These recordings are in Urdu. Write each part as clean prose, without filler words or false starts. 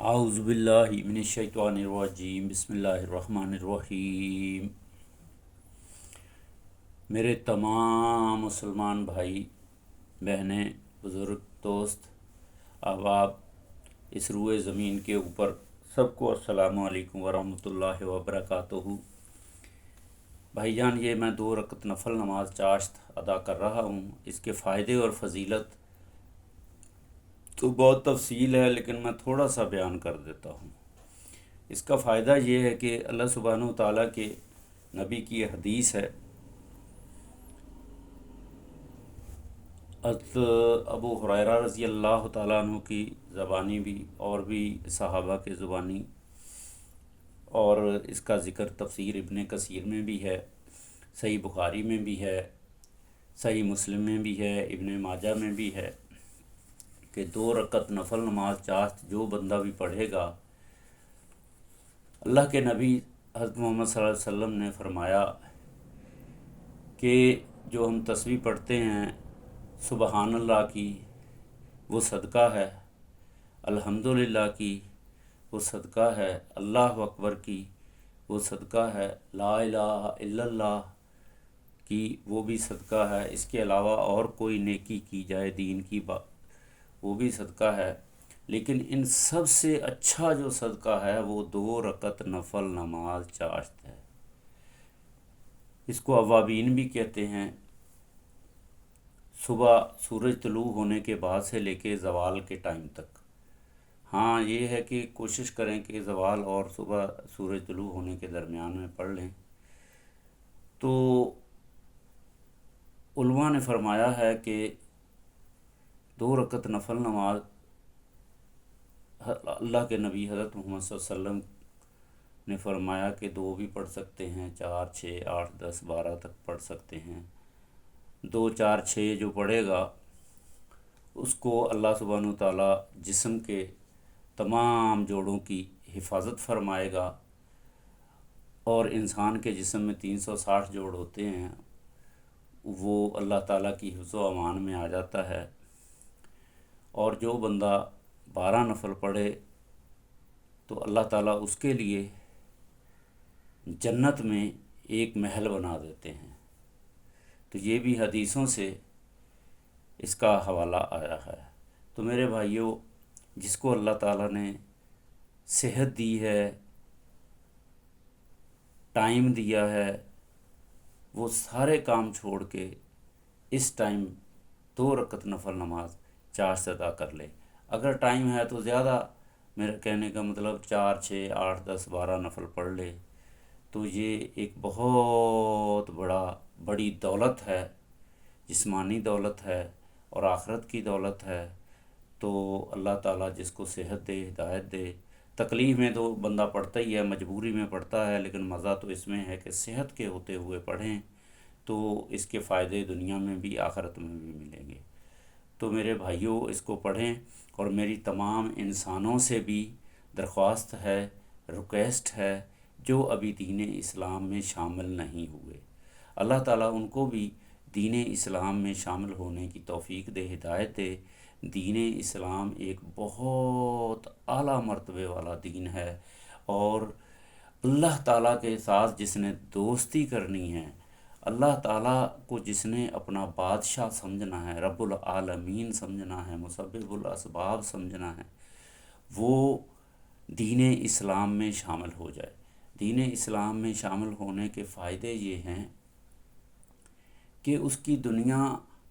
اعوذ باللہ من الشیطان الرجیم، بسم اللہ الرحمن الرحیم۔ میرے تمام مسلمان بھائی بہنیں، بزرگ، دوست، احباب، اس روئے زمین کے اوپر سب کو السلام علیکم ورحمۃ اللہ وبرکاتہ۔ بھائی جان، یہ میں 2 رکعت نفل نماز چاشت ادا کر رہا ہوں۔ اس کے فائدے اور فضیلت تو بہت تفصیل ہے، لیکن میں تھوڑا سا بیان کر دیتا ہوں۔ اس کا فائدہ یہ ہے کہ اللہ سبحانہ و تعالیٰ کے نبی کی یہ حدیث ہے، حضرت ابو ہریرہ رضی اللہ تعالیٰ عنہ کی زبانی بھی اور بھی صحابہ کے زبانی، اور اس کا ذکر تفسیر ابن کثیر میں بھی ہے، صحیح بخاری میں بھی ہے، صحیح مسلم میں بھی ہے، ابن ماجہ میں بھی ہے کہ 2 رکعت نفل نماز چاشت جو بندہ بھی پڑھے گا، اللہ کے نبی حضرت محمد صلی اللہ علیہ وسلم نے فرمایا کہ جو ہم تسبیح پڑھتے ہیں سبحان اللہ کی، وہ صدقہ ہے، الحمدللہ کی، وہ صدقہ ہے، اللہ اکبر کی، وہ صدقہ ہے، لا الہ الا اللہ کی، وہ بھی صدقہ ہے۔ اس کے علاوہ اور کوئی نیکی کی جائے دین کی بات، وہ بھی صدقہ ہے، لیکن ان سب سے اچھا جو صدقہ ہے وہ 2 رکعت نفل نماز چاشت ہے۔ اس کو اوابین بھی کہتے ہیں۔ صبح سورج طلوع ہونے کے بعد سے لے کے زوال کے ٹائم تک، ہاں یہ ہے کہ کوشش کریں کہ زوال اور صبح سورج طلوع ہونے کے درمیان میں پڑھ لیں۔ تو علماء نے فرمایا ہے کہ 2 رکعت نفل نماز اللہ کے نبی حضرت محمد صلی اللہ علیہ وسلم نے فرمایا کہ 2 بھی پڑھ سکتے ہیں، 4، 6، 8، 10، 12 تک پڑھ سکتے ہیں۔ 2، 4، 6 جو پڑھے گا اس کو اللہ سبحانہ وتعالیٰ جسم کے تمام جوڑوں کی حفاظت فرمائے گا، اور انسان کے جسم میں 360 جوڑ ہوتے ہیں، وہ اللہ تعالیٰ کی حفظ و امان میں آ جاتا ہے۔ اور جو بندہ 12 نفل پڑھے تو اللہ تعالیٰ اس کے لیے جنت میں ایک محل بنا دیتے ہیں۔ تو یہ بھی حدیثوں سے اس کا حوالہ آیا ہے۔ تو میرے بھائیوں، جس کو اللہ تعالیٰ نے صحت دی ہے، ٹائم دیا ہے، وہ سارے کام چھوڑ کے اس ٹائم 2 رکعت نفل نماز چاشت ادا کر لے۔ اگر ٹائم ہے تو زیادہ، میرے کہنے کا مطلب 4، 6، 8، 10، 12 نفل پڑھ لے، تو یہ ایک بہت بڑی دولت ہے، جسمانی دولت ہے اور آخرت کی دولت ہے۔ تو اللہ تعالیٰ جس کو صحت دے، ہدایت دے۔ تکلیف میں تو بندہ پڑھتا ہی ہے، مجبوری میں پڑھتا ہے، لیکن مزہ تو اس میں ہے کہ صحت کے ہوتے ہوئے پڑھیں تو اس کے فائدے دنیا میں بھی آخرت میں بھی ملیں گے۔ تو میرے بھائیوں، اس کو پڑھیں، اور میری تمام انسانوں سے بھی درخواست ہے، ریکویسٹ ہے، جو ابھی دین اسلام میں شامل نہیں ہوئے، اللہ تعالیٰ ان کو بھی دین اسلام میں شامل ہونے کی توفیق دے، ہدایت دے۔ دین اسلام ایک بہت اعلیٰ مرتبے والا دین ہے، اور اللہ تعالیٰ کے ساتھ جس نے دوستی کرنی ہے، اللہ تعالیٰ کو جس نے اپنا بادشاہ سمجھنا ہے، رب العالمین سمجھنا ہے، مسبب الاسباب سمجھنا ہے، وہ دین اسلام میں شامل ہو جائے۔ دین اسلام میں شامل ہونے کے فائدے یہ ہیں کہ اس کی دنیا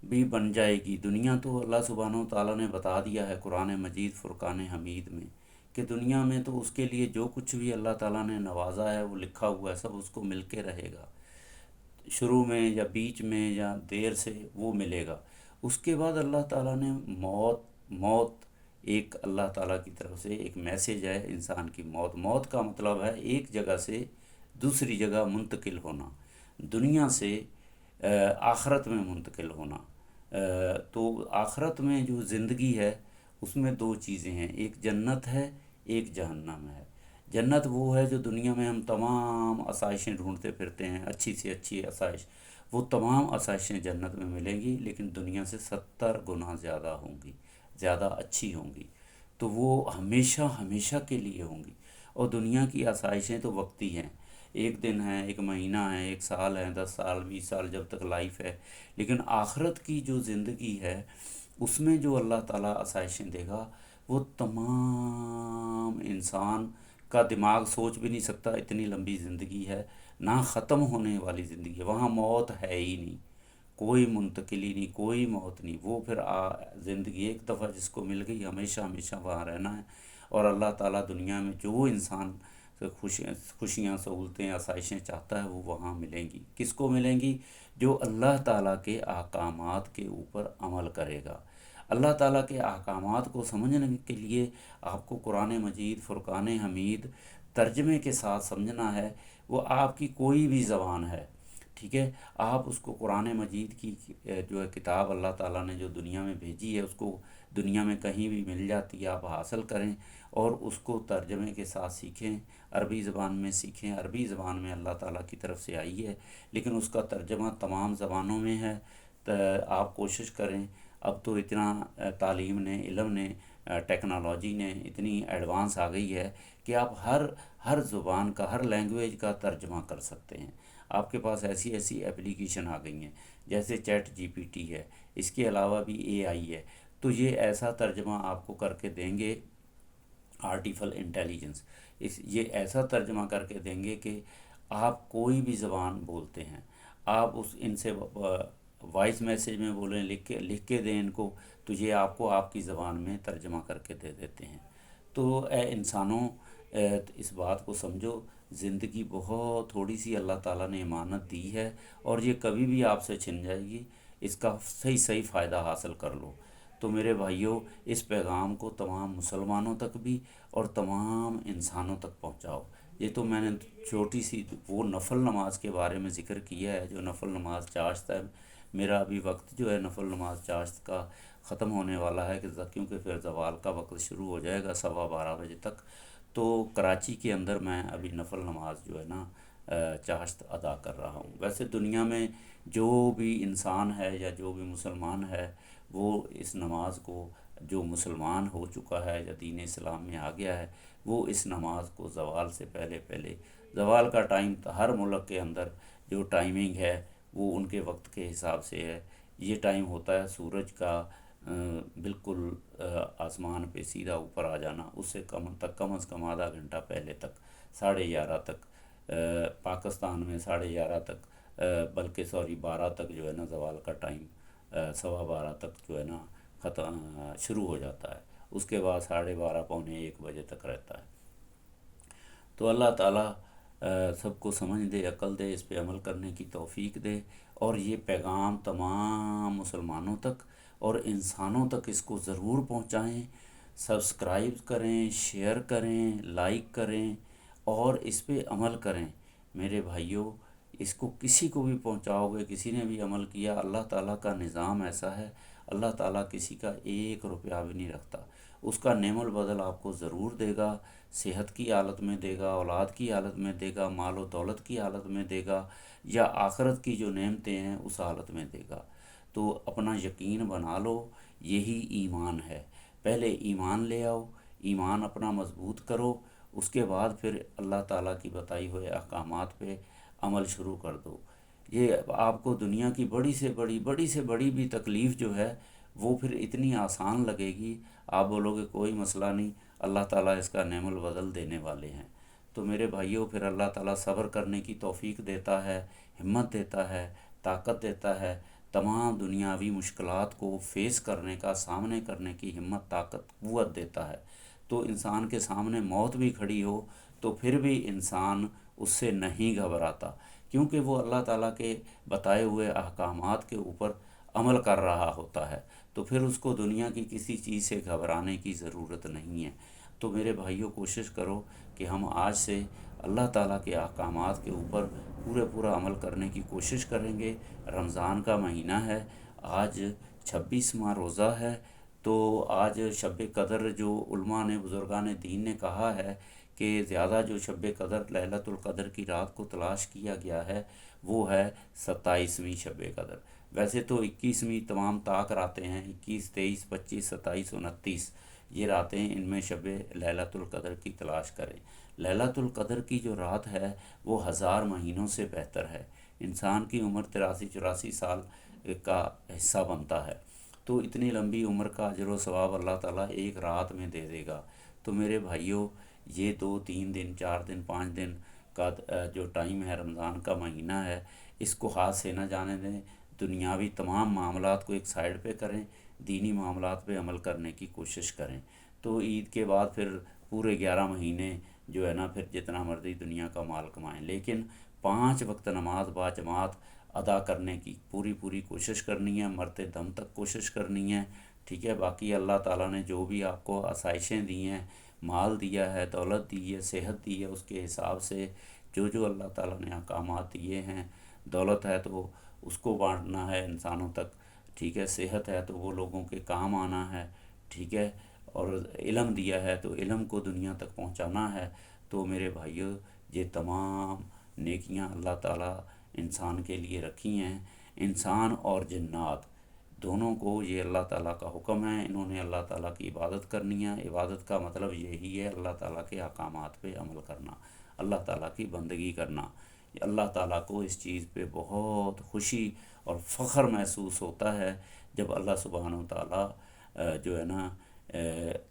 بھی بن جائے گی۔ دنیا تو اللہ سبحانہ وتعالیٰ نے بتا دیا ہے قرآن مجید فرقان حمید میں، کہ دنیا میں تو اس کے لیے جو کچھ بھی اللہ تعالیٰ نے نوازا ہے، وہ لکھا ہوا ہے، سب اس کو مل کے رہے گا، شروع میں یا بیچ میں یا دیر سے وہ ملے گا۔ اس کے بعد اللہ تعالیٰ نے موت ایک اللہ تعالیٰ کی طرف سے ایک میسیج ہے انسان کی۔ موت کا مطلب ہے ایک جگہ سے دوسری جگہ منتقل ہونا، دنیا سے آخرت میں منتقل ہونا۔ تو آخرت میں جو زندگی ہے اس میں 2 چیزیں ہیں، ایک جنت ہے، ایک جہنم ہے۔ جنت وہ ہے جو دنیا میں ہم تمام آسائشیں ڈھونڈتے پھرتے ہیں، اچھی سے اچھی آسائش، وہ تمام آسائشیں جنت میں ملیں گی، لیکن دنیا سے 70 گنا زیادہ ہوں گی، زیادہ اچھی ہوں گی۔ تو وہ ہمیشہ ہمیشہ کے لیے ہوں گی، اور دنیا کی آسائشیں تو وقتی ہیں، ایک دن ہے، ایک مہینہ ہے، ایک سال ہے، 10 سال 20 سال، جب تک لائف ہے۔ لیکن آخرت کی جو زندگی ہے اس میں جو اللہ تعالیٰ آسائشیں دے گا، وہ تمام انسان کا دماغ سوچ بھی نہیں سکتا، اتنی لمبی زندگی ہے، نہ ختم ہونے والی زندگی ہے، وہاں موت ہے ہی نہیں، کوئی منتقلی نہیں، کوئی موت نہیں، وہ پھر زندگی ایک دفعہ جس کو مل گئی ہمیشہ ہمیشہ وہاں رہنا ہے۔ اور اللہ تعالیٰ دنیا میں جو انسان سے خوشیاں سہولتیں آسائشیں چاہتا ہے وہ وہاں ملیں گی، کس کو ملیں گی؟ جو اللہ تعالیٰ کے احکامات کے اوپر عمل کرے گا۔ اللہ تعالیٰ کے احکامات کو سمجھنے کے لیے آپ کو قرآن مجید، فرقان حمید ترجمے کے ساتھ سمجھنا ہے۔ وہ آپ کی کوئی بھی زبان ہے، ٹھیک ہے، آپ اس کو قرآن مجید کی جو ہے کتاب اللہ تعالیٰ نے جو دنیا میں بھیجی ہے، اس کو دنیا میں کہیں بھی مل جاتی ہے، آپ حاصل کریں اور اس کو ترجمے کے ساتھ سیکھیں، عربی زبان میں سیکھیں۔ عربی زبان میں اللہ تعالیٰ کی طرف سے آئی ہے، لیکن اس کا ترجمہ تمام زبانوں میں ہے۔ تو آپ کوشش کریں، اب تو اتنا تعلیم نے، علم نے، ٹیکنالوجی نے اتنی ایڈوانس آ گئی ہے کہ آپ ہر زبان کا، ہر لینگویج کا ترجمہ کر سکتے ہیں۔ آپ کے پاس ایسی ایسی اپلیکیشن آ گئی ہیں جیسے چیٹ جی پی ٹی ہے، اس کے علاوہ بھی اے آئی ہے، تو یہ ایسا ترجمہ آپ کو کر کے دیں گے، آرٹیفل انٹیلیجنس یہ ایسا ترجمہ کر کے دیں گے کہ آپ کوئی بھی زبان بولتے ہیں، آپ ان سے وائس میسیج میں بولیں، لکھ کے دیں ان کو، تو یہ آپ کو آپ کی زبان میں ترجمہ کر کے دے دیتے ہیں۔ تو اے انسانوں، اس بات کو سمجھو، زندگی بہت تھوڑی سی اللہ تعالیٰ نے امانت دی ہے، اور یہ کبھی بھی آپ سے چھن جائے گی، اس کا صحیح صحیح فائدہ حاصل کر لو۔ تو میرے بھائیوں، اس پیغام کو تمام مسلمانوں تک بھی اور تمام انسانوں تک پہنچاؤ۔ یہ تو میں نے چھوٹی سی وہ نفل نماز کے بارے میں ذکر کیا ہے، جو نفل نماز چاشت ہے۔ میرا ابھی وقت جو ہے نفل نماز چاشت کا ختم ہونے والا ہے، کیونکہ پھر زوال کا وقت شروع ہو جائے گا 12:15 بجے تک۔ تو کراچی کے اندر میں ابھی نفل نماز جو ہے نا چاشت ادا کر رہا ہوں۔ ویسے دنیا میں جو بھی انسان ہے یا جو بھی مسلمان ہے، وہ اس نماز کو، جو مسلمان ہو چکا ہے یا دین اسلام میں آ گیا ہے، وہ اس نماز کو زوال سے پہلے پہلے، زوال کا ٹائم ہر ملک کے اندر جو ٹائمنگ ہے وہ ان کے وقت کے حساب سے ہے۔ یہ ٹائم ہوتا ہے سورج کا بالکل آسمان پہ سیدھا اوپر آ جانا، اس سے کم از کم آدھا گھنٹہ پہلے تک، 11:30 تک، پاکستان میں 11:30 تک، بلکہ سوری 12 تک جو ہے نا زوال کا ٹائم، 12:15 تک جو ہے نا شروع ہو جاتا ہے، اس کے بعد 12:30 پونے 1 بجے تک رہتا ہے۔ تو اللہ تعالیٰ سب کو سمجھ دے، عقل دے، اس پہ عمل کرنے کی توفیق دے، اور یہ پیغام تمام مسلمانوں تک اور انسانوں تک اس کو ضرور پہنچائیں، سبسکرائب کریں، شیئر کریں، لائک کریں اور اس پہ عمل کریں۔ میرے بھائیوں، اس کو کسی کو بھی پہنچاؤ گے، کسی نے بھی عمل کیا، اللہ تعالیٰ کا نظام ایسا ہے، اللہ تعالیٰ کسی کا 1 روپیہ بھی نہیں رکھتا، اس کا نعم البدل آپ کو ضرور دے گا، صحت کی حالت میں دے گا، اولاد کی حالت میں دے گا، مال و دولت کی حالت میں دے گا، یا آخرت کی جو نعمتیں ہیں اس حالت میں دے گا۔ تو اپنا یقین بنا لو، یہی ایمان ہے۔ پہلے ایمان لے آؤ، ایمان اپنا مضبوط کرو، اس کے بعد پھر اللہ تعالیٰ کی بتائی ہوئے احکامات پہ عمل شروع کر دو۔ یہ آپ کو دنیا کی بڑی سے بڑی بھی تکلیف جو ہے وہ پھر اتنی آسان لگے گی، آپ بولو گے کوئی مسئلہ نہیں، اللہ تعالیٰ اس کا نعم البدل دینے والے ہیں۔ تو میرے بھائیوں، پھر اللہ تعالیٰ صبر کرنے کی توفیق دیتا ہے، ہمت دیتا ہے، طاقت دیتا ہے، تمام دنیاوی مشکلات کو فیس کرنے کا، سامنے کرنے کی ہمت، طاقت، قوت دیتا ہے۔ تو انسان کے سامنے موت بھی کھڑی ہو تو پھر بھی انسان اس سے نہیں گھبراتا، کیونکہ وہ اللہ تعالیٰ کے بتائے ہوئے احکامات کے اوپر عمل کر رہا ہوتا ہے، تو پھر اس کو دنیا کی کسی چیز سے گھبرانے کی ضرورت نہیں ہے۔ تو میرے بھائیوں، کوشش کرو کہ ہم آج سے اللہ تعالیٰ کے احکامات کے اوپر پورا عمل کرنے کی کوشش کریں گے۔ رمضان کا مہینہ ہے، آج 26واں روزہ ہے، تو آج شب قدر جو علماء نے، بزرگان دین نے کہا ہے کہ زیادہ جو شب قدر، لیلۃ القدر کی رات کو تلاش کیا گیا ہے وہ ہے 27ویں شب قدر۔ ویسے تو 21ویں تمام طاق راتیں ہیں، 21، 23، 25، 27، 29، یہ راتیں ان میں شب لیلۃ القدر کی تلاش کریں۔ لیلۃ القدر کی جو رات ہے وہ 1000 مہینوں سے بہتر ہے۔ انسان کی عمر 83-84 سال کا حصہ بنتا ہے، تو اتنی لمبی عمر کا اجر و ثواب اللہ تعالیٰ ایک رات میں دے دے گا۔ تو میرے بھائیوں، یہ 2-3 دن 4 دن 5 دن کا جو ٹائم ہے، رمضان کا مہینہ ہے، اس کو ہاتھ سے نہ جانے دیں۔ دنیاوی تمام معاملات کو ایک سائڈ پہ کریں، دینی معاملات پہ عمل کرنے کی کوشش کریں۔ تو عید کے بعد پھر پورے 11 مہینے جو ہے نا، پھر جتنا مرضی دنیا کا مال کمائیں، لیکن 5 وقت نماز با جماعت ادا کرنے کی پوری کوشش کرنی ہے، مرتے دم تک کوشش کرنی ہے، ٹھیک ہے۔ باقی اللہ تعالیٰ نے جو بھی آپ کو آسائشیں دی ہیں، مال دیا ہے، دولت دی ہے، صحت دی ہے، اس کے حساب سے جو اللہ تعالیٰ نے احکامات دیے ہیں، دولت ہے تو اس کو بانٹنا ہے انسانوں تک، ٹھیک ہے۔ صحت ہے تو وہ لوگوں کے کام آنا ہے، ٹھیک ہے۔ اور علم دیا ہے تو علم کو دنیا تک پہنچانا ہے۔ تو میرے بھائیوں، یہ تمام نیکیاں اللہ تعالیٰ انسان کے لیے رکھی ہیں۔ انسان اور جنات دونوں کو یہ اللہ تعالیٰ کا حکم ہے، انہوں نے اللہ تعالیٰ کی عبادت کرنی ہے۔ عبادت کا مطلب یہی ہے اللہ تعالیٰ کے احکامات پہ عمل کرنا، اللہ تعالیٰ کی بندگی کرنا۔ اللہ تعالیٰ کو اس چیز پہ بہت خوشی اور فخر محسوس ہوتا ہے جب اللہ سبحانہ و تعالیٰ جو ہے نا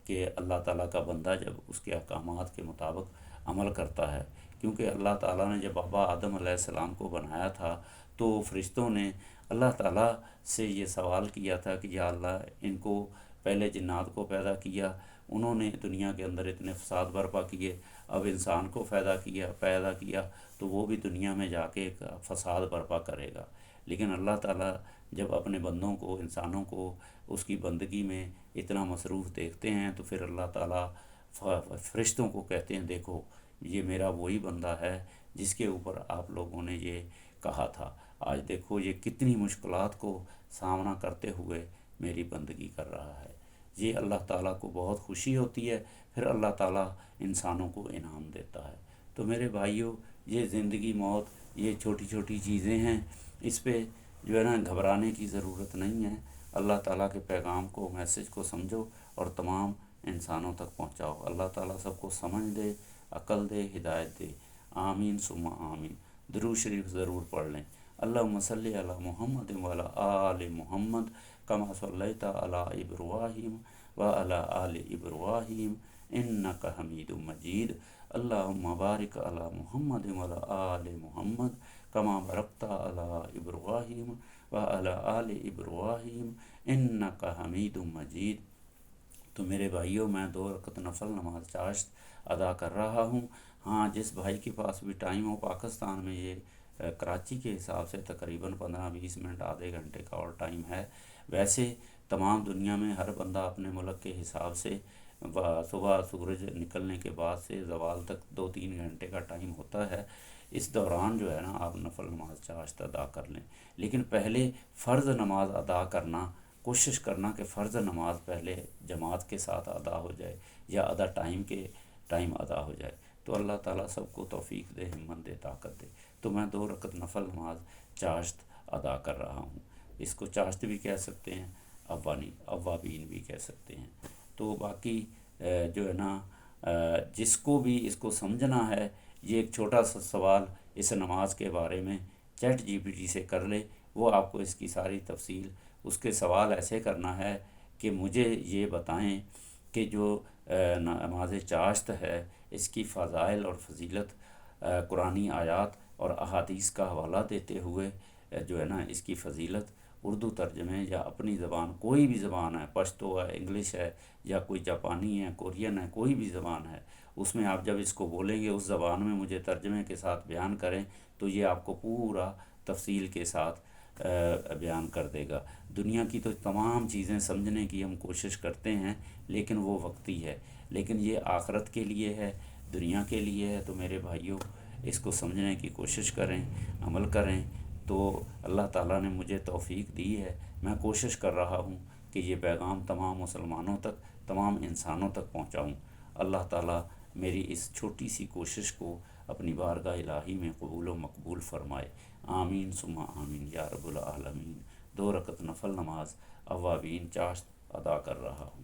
کہ اللہ تعالیٰ کا بندہ جب اس کے احکامات کے مطابق عمل کرتا ہے۔ کیونکہ اللہ تعالیٰ نے جب ابا آدم علیہ السلام کو بنایا تھا تو فرشتوں نے اللہ تعالیٰ سے یہ سوال کیا تھا کہ یا اللہ، ان کو پہلے جنات کو پیدا کیا، انہوں نے دنیا کے اندر اتنے فساد برپا کیے، اب انسان کو پیدا کیا تو وہ بھی دنیا میں جا کے ایک فساد برپا کرے گا۔ لیکن اللہ تعالیٰ جب اپنے بندوں کو، انسانوں کو اس کی بندگی میں اتنا مصروف دیکھتے ہیں تو پھر اللہ تعالیٰ فرشتوں کو کہتے ہیں دیکھو یہ میرا وہی بندہ ہے جس کے اوپر آپ لوگوں نے یہ کہا تھا، آج دیکھو یہ کتنی مشکلات کو سامنا کرتے ہوئے میری بندگی کر رہا ہے۔ یہ اللہ تعالیٰ کو بہت خوشی ہوتی ہے، پھر اللہ تعالیٰ انسانوں کو انعام دیتا ہے۔ تو میرے بھائیوں، یہ زندگی موت یہ چھوٹی چھوٹی چیزیں ہیں، اس پہ جو ہے نا گھبرانے کی ضرورت نہیں ہے۔ اللہ تعالیٰ کے پیغام کو، میسج کو سمجھو اور تمام انسانوں تک پہنچاؤ۔ اللہ تعالیٰ سب کو سمجھ دے، عقل دے، ہدایت دے۔ آمین ثم آمین۔ درود شریف ضرور پڑھ لیں۔ اللہم صلی علی محمد وعلی آل محمد کما صلیت علی ابراہیم وعلی آل ابراہیم انک حمید مجید۔ اللہم بارک علی محمد وعلی آل محمد کما بارکت علی ابراہیم وعلی آل ابراہیم انک حمید مجید۔ تو میرے بھائیوں، میں 2 رکعت نفل نماز چاشت ادا کر رہا ہوں۔ ہاں، جس بھائی کے پاس بھی ٹائم ہو، پاکستان میں یہ کراچی کے حساب سے تقریباً 15-20 منٹ، آدھے گھنٹے کا اور ٹائم ہے۔ ویسے تمام دنیا میں ہر بندہ اپنے ملک کے حساب سے صبح سورج نکلنے کے بعد سے زوال تک 2-3 گھنٹے کا ٹائم ہوتا ہے۔ اس دوران جو ہے نا آپ نفل نماز چاشت ادا کر لیں، لیکن پہلے فرض نماز ادا کرنا، کوشش کرنا کہ فرض نماز پہلے جماعت کے ساتھ ادا ہو جائے یا آدھا ٹائم ادا ہو جائے۔ تو اللہ تعالیٰ سب کو توفیق دے، ہمت دے، طاقت دے۔ تو میں 2 رکعت نفل نماز چاشت ادا کر رہا ہوں۔ اس کو چاشت بھی کہہ سکتے ہیں، اوابین بھی کہہ سکتے ہیں۔ تو باقی جو ہے نا جس کو بھی اس کو سمجھنا ہے، یہ ایک چھوٹا سا سوال اس نماز کے بارے میں چیٹ جی پی ٹی سے کر لے، وہ آپ کو اس کی ساری تفصیل، اس کے سوال ایسے کرنا ہے کہ مجھے یہ بتائیں کہ جو نماز چاشت ہے اس کی فضائل اور فضیلت قرآنی آیات اور احادیث کا حوالہ دیتے ہوئے جو ہے نا اس کی فضیلت اردو ترجمے یا اپنی زبان، کوئی بھی زبان ہے، پشتو ہے، انگلش ہے یا کوئی جاپانی ہے، کورین ہے، کوئی بھی زبان ہے، اس میں آپ جب اس کو بولیں گے اس زبان میں مجھے ترجمے کے ساتھ بیان کریں تو یہ آپ کو پورا تفصیل کے ساتھ بیان کر دے گا۔ دنیا کی تو تمام چیزیں سمجھنے کی ہم کوشش کرتے ہیں لیکن وہ وقتی ہے، لیکن یہ آخرت کے لیے ہے، دنیا کے لیے ہے۔ تو میرے بھائیوں، اس کو سمجھنے کی کوشش کریں، عمل کریں۔ تو اللہ تعالیٰ نے مجھے توفیق دی ہے، میں کوشش کر رہا ہوں کہ یہ پیغام تمام مسلمانوں تک، تمام انسانوں تک پہنچاؤں۔ اللہ تعالیٰ میری اس چھوٹی سی کوشش کو اپنی بارگاہ الہی میں قبول و مقبول فرمائے۔ آمین ثم آمین یا رب العالمین۔ 2 رکعت نفل نماز اوابین چاشت ادا کر رہا ہوں۔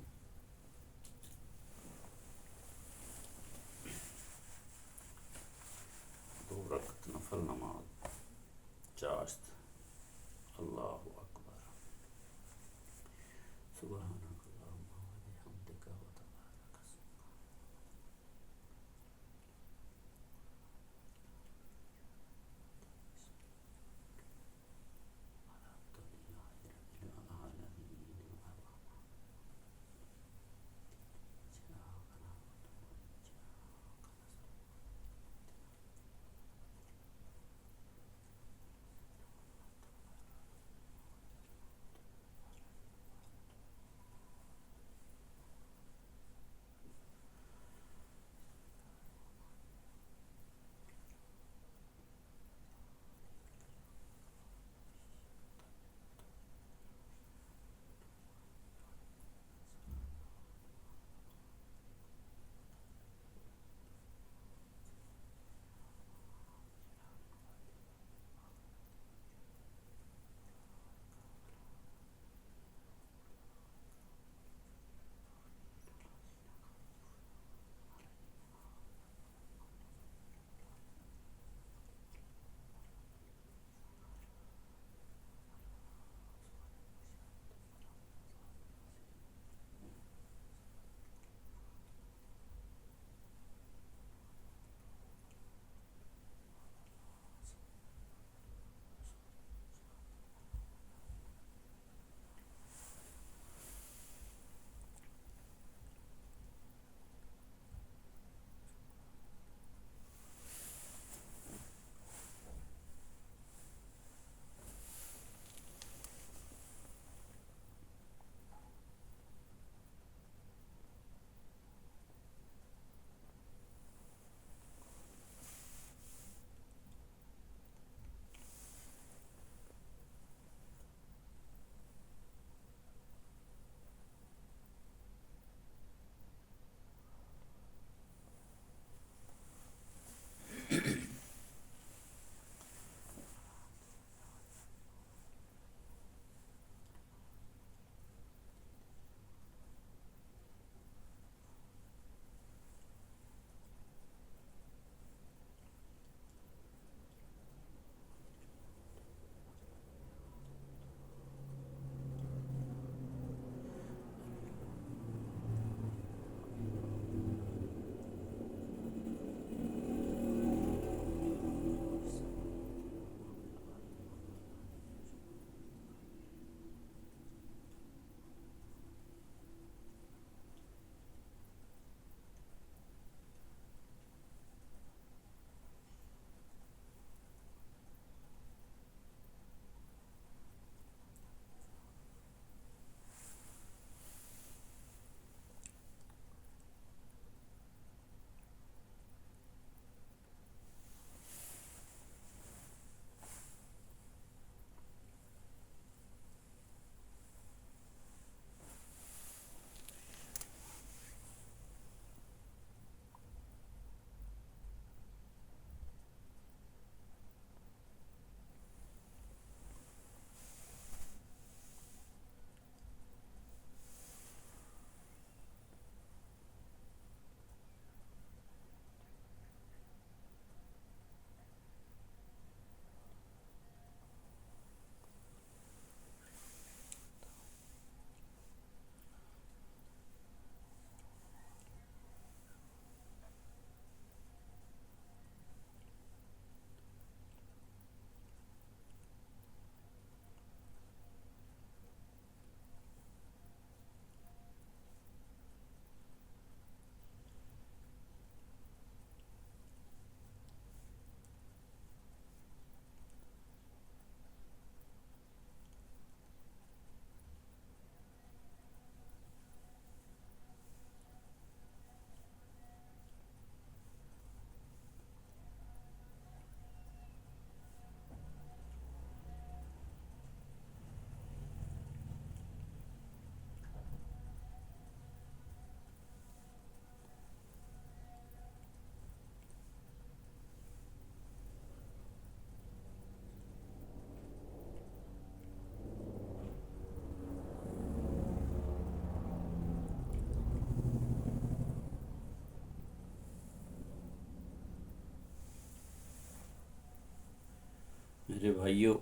میرے بھائیوں،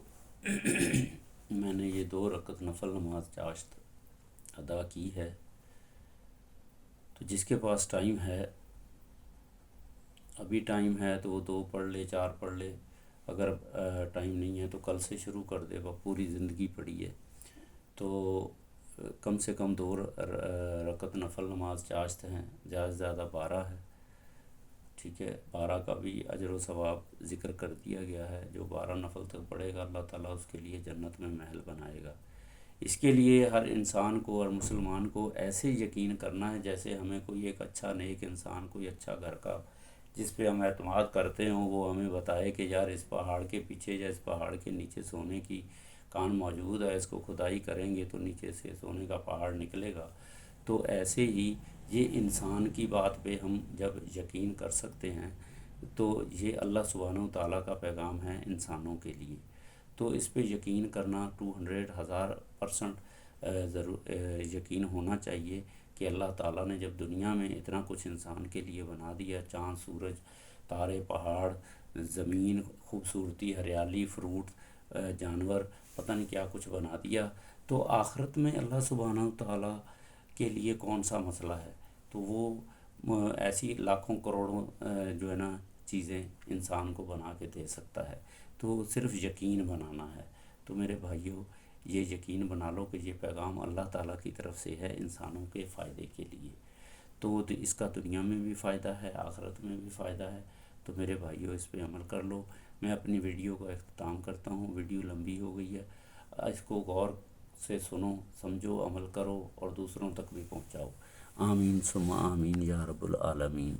میں نے یہ 2 رکعت نفل نماز چاشت ادا کی ہے، تو جس کے پاس ٹائم ہے، ابھی ٹائم ہے تو وہ 2 پڑھ لے، 4 پڑھ لے، اگر ٹائم نہیں ہے تو کل سے شروع کر دے، وہ پوری زندگی پڑھی ہے تو کم سے کم 2 رکعت نفل نماز چاشت ہیں، زیادہ سے زیادہ 12 ہے، ٹھیک ہے۔ 12 کا بھی اجر و ثواب ذکر کر دیا گیا ہے، جو 12 نفل تک پڑھے گا اللہ تعالیٰ اس کے لیے جنت میں محل بنائے گا۔ اس کے لیے ہر انسان کو اور مسلمان کو ایسے یقین کرنا ہے جیسے ہمیں کوئی ایک اچھا نیک انسان، کوئی اچھا گھر کا جس پہ ہم اعتماد کرتے ہوں، وہ ہمیں بتائے کہ یار اس پہاڑ کے پیچھے یا اس پہاڑ کے نیچے سونے کی کان موجود ہے، اس کو کھدائی کریں گے تو نیچے سے سونے کا پہاڑ نکلے گا۔ تو ایسے ہی یہ انسان کی بات پہ ہم جب یقین کر سکتے ہیں تو یہ اللہ سبحانہ و تعالیٰ کا پیغام ہے انسانوں کے لیے، تو اس پہ یقین کرنا 200,000% ضرور یقین ہونا چاہیے کہ اللہ تعالیٰ نے جب دنیا میں اتنا کچھ انسان کے لیے بنا دیا، چاند، سورج، تارے، پہاڑ، زمین، خوبصورتی، ہریالی، فروٹ، جانور، پتہ نہیں کیا کچھ بنا دیا، تو آخرت میں اللہ سبحانہ و تعالیٰ کے لیے کون سا مسئلہ ہے؟ تو وہ ایسی لاکھوں کروڑوں جو ہے نا چیزیں انسان کو بنا کے دے سکتا ہے، تو صرف یقین بنانا ہے۔ تو میرے بھائیوں، یہ یقین بنا لو کہ یہ پیغام اللہ تعالیٰ کی طرف سے ہے انسانوں کے فائدے کے لیے، تو اس کا دنیا میں بھی فائدہ ہے، آخرت میں بھی فائدہ ہے۔ تو میرے بھائیوں، اس پہ عمل کر لو۔ میں اپنی ویڈیو کا اختتام کرتا ہوں، ویڈیو لمبی ہو گئی ہے، اس کو غور سے سنو، سمجھو، عمل کرو اور دوسروں تک بھی پہنچاؤ۔ آمین ثم آمین یا رب العالمین۔